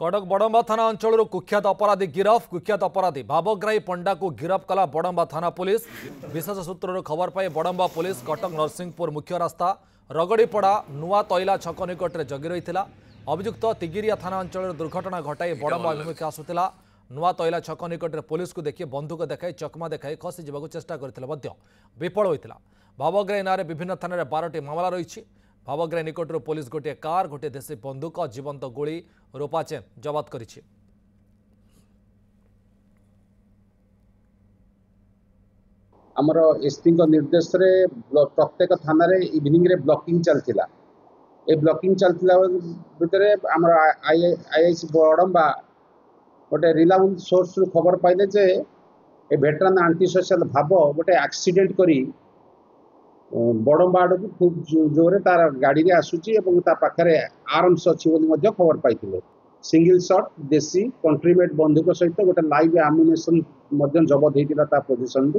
कटक बड़म्बा थाना अंचल कुख्यात अपराधी गिरफ। कुख्यात अपराधी भावग्राही पंडा को गिरफ कला बड़म्बा थाना पुलिस। विशेष सूत्र खबर पाई बड़म्बा पुलिस कटक नरसिंहपुर मुख्य रास्ता रगड़ीपड़ा नुआ तैला छक निकट में जगि रही। अभियुक्त तिगिरिया थाना अंचल दुर्घटना घटाई बड़म्बा अभिमुखे आसुला। नुआ तैला छक निकट में पुलिस को देखि बंधुक देखाई चकमा देखाई खसी जावाक चेष्टा करते विफल होता। भावग्राही नाँ विभिन्न थाना 12टी मामला रही। भावग्राही निकटर पुलिस गोटे कार गोटे देशी बंदूक जीवंत गोली रोपा चेन जबत करिछि। आमर एसपी निर्देश रे प्रत्येक थाना रे इवनिंग रे ब्लॉकिंग चलथिला। ए ब्लॉकिंग चलथिला भितरे आमर आईआईसी बड़म्बा गोटे रिलायबल सोर्स रु खबर पाइले जे ए वेटरान आंटी सोशल भाव गोटे एक्सीडेंट करी बड़म्बा आड़ को खूब जोरे तार गाड़ी रे आसुची एवं ता पाखरे आर्म्स अच्छी बोली खबर पाइथिले। सिंगल शॉट देसी कंट्रीमेट बंदूक सहित गोटे लाइव आम्युनिशन जबत होता पोजिशन।